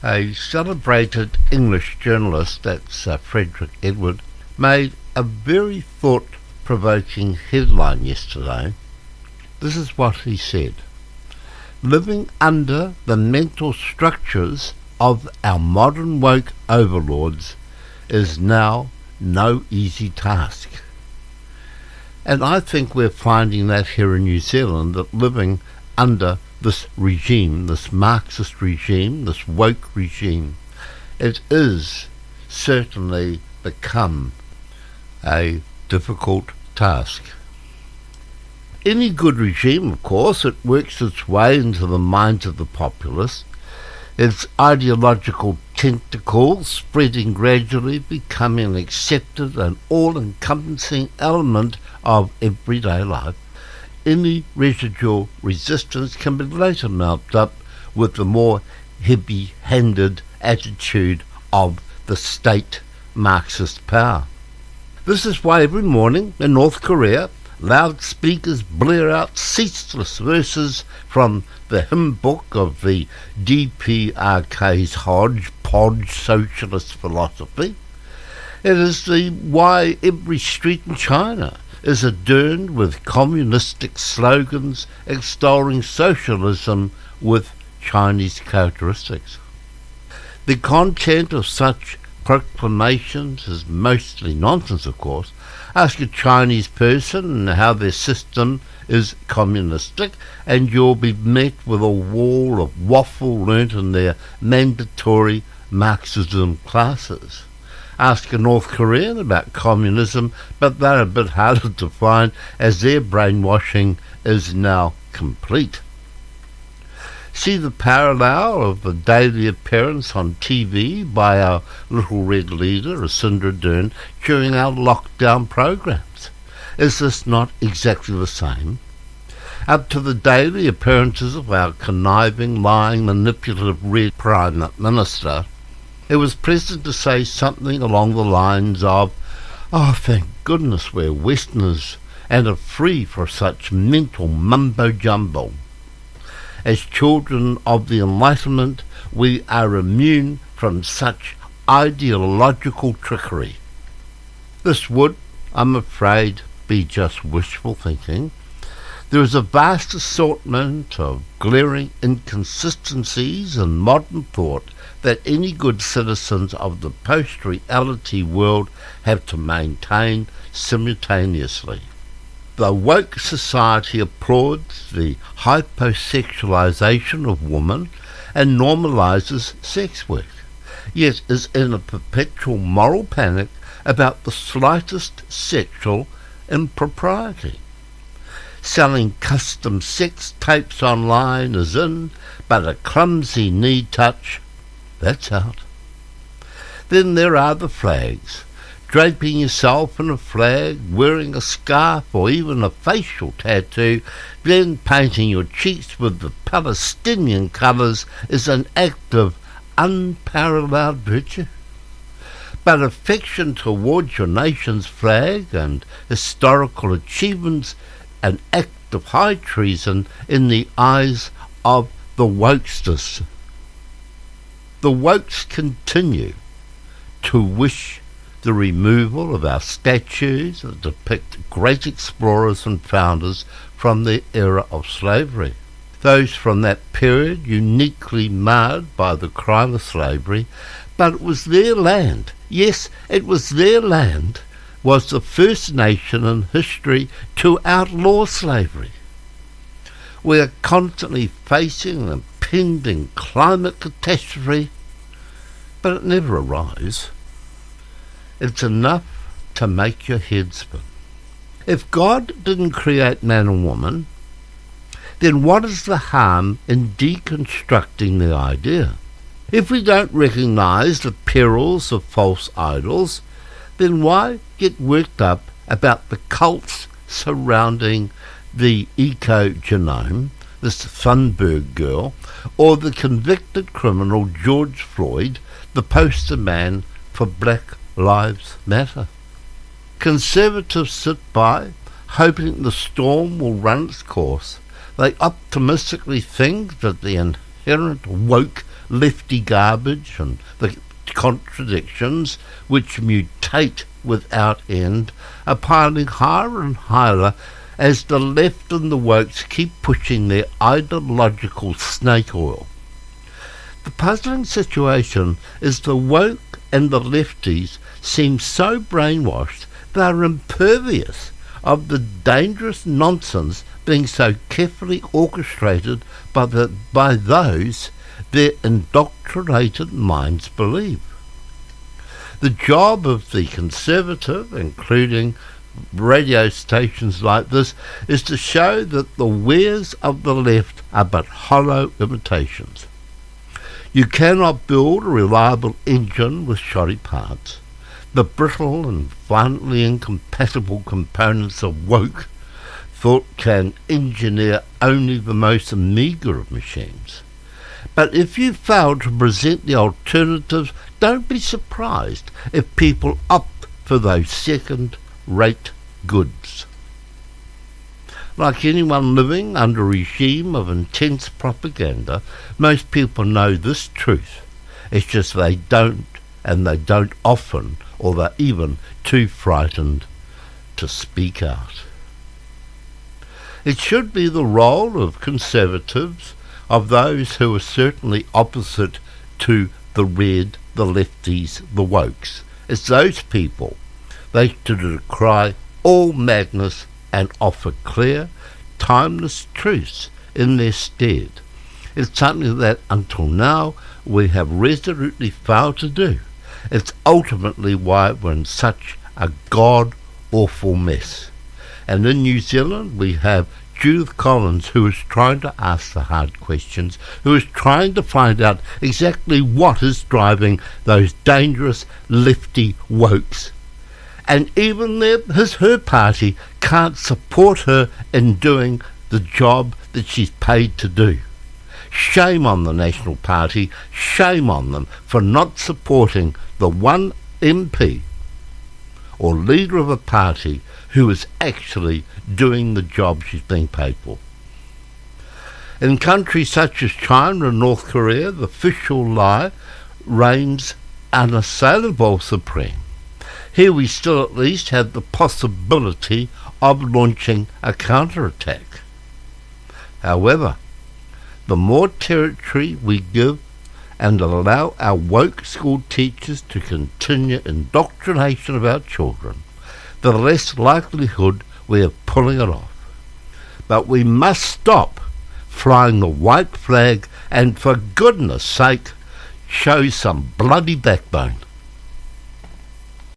A celebrated English journalist, that's Frederick Edward, made a very thought-provoking headline yesterday. This is what he said: "Living under the mental structures of our modern woke overlords is now no easy task." And I think we're finding that here in New Zealand, that living under this regime, this Marxist regime, this woke regime, it is certainly become a difficult task. Any good regime, of course, it works its way into the minds of the populace, its ideological tentacles spreading gradually, becoming an accepted and all-encompassing element of everyday life. Any residual resistance can be later mounted up with the more heavy-handed attitude of the state Marxist power. This is why every morning in North Korea, loudspeakers blare out ceaseless verses from the hymn book of the DPRK's hodgepodge socialist philosophy. It is why every street in China is adorned with communistic slogans extolling socialism with Chinese characteristics. The content of such proclamations is mostly nonsense, of course. Ask a Chinese person how their system is communistic, and you'll be met with a wall of waffle learnt in their mandatory Marxism classes. Ask a North Korean about communism, but they're a bit harder to find, as their brainwashing is now complete. See the parallel of the daily appearance on TV by our little red leader, Jacinda Ardern, during our lockdown programs. Is this not exactly the same? Up to the daily appearances of our conniving, lying, manipulative red Prime Minister, it was pleasant to say something along the lines of, "Oh, thank goodness we're Westerners and are free for such mental mumbo-jumbo. As children of the Enlightenment, we are immune from such ideological trickery." This would, I'm afraid, be just wishful thinking. There is a vast assortment of glaring inconsistencies in modern thought that any good citizens of the post-reality world have to maintain simultaneously. The woke society applauds the hyposexualization of women and normalizes sex work, yet is in a perpetual moral panic about the slightest sexual impropriety. Selling custom sex tapes online is in, but a clumsy knee touch, that's out. Then there are the flags. Draping yourself in a flag, wearing a scarf or even a facial tattoo, then painting your cheeks with the Palestinian colours is an act of unparalleled virtue. But affection towards your nation's flag and historical achievements an act of high treason in the eyes of the wokesters. The wokes continue to wish the removal of our statues that depict great explorers and founders from the era of slavery. Those from that period uniquely marred by the crime of slavery, but it was their land. Yes, it was their land, was the first nation in history to outlaw slavery. We are constantly facing an impending climate catastrophe, but it never arrives. It's enough to make your head spin. If God didn't create man and woman, then what is the harm in deconstructing the idea? If we don't recognize the perils of false idols, then why get worked up about the cults surrounding the eco-genome, this Thunberg girl, or the convicted criminal George Floyd, the poster man for Black Lives Matter? Conservatives sit by, hoping the storm will run its course. They optimistically think that the inherent woke lefty garbage and the contradictions which mutate without end are piling higher and higher as the left and the wokes keep pushing their ideological snake oil. The puzzling situation is the woke and the lefties seem so brainwashed they are impervious of the dangerous nonsense being so carefully orchestrated by those their indoctrinated minds believe. The job of the conservative, including radio stations like this, is to show that the wares of the left are but hollow imitations. You cannot build a reliable engine with shoddy parts. The brittle and violently incompatible components of woke thought can engineer only the most meagre of machines. But if you fail to present the alternatives, don't be surprised if people opt for those second-rate goods. Like anyone living under a regime of intense propaganda, most people know this truth. It's just they don't often, or they're even too frightened to speak out. It should be the role of conservatives, of those who are certainly opposite to the red, the lefties, the wokes. It's those people. They to decry all madness and offer clear, timeless truths in their stead. It's something that until now we have resolutely failed to do. It's ultimately why we're in such a god-awful mess. And in New Zealand we have Judith Collins, who is trying to ask the hard questions, who is trying to find out exactly what is driving those dangerous lefty wokes. And even her party can't support her in doing the job that she's paid to do. Shame on the National Party, shame on them for not supporting the one MP or leader of a party who is actually doing the job she's being paid for. In countries such as China and North Korea, the official lie reigns unassailable supreme. Here we still at least have the possibility of launching a counterattack. However, the more territory we give and allow our woke school teachers to continue indoctrination of our children, the less likelihood we have pulling it off. But we must stop flying the white flag and, for goodness sake, show some bloody backbone.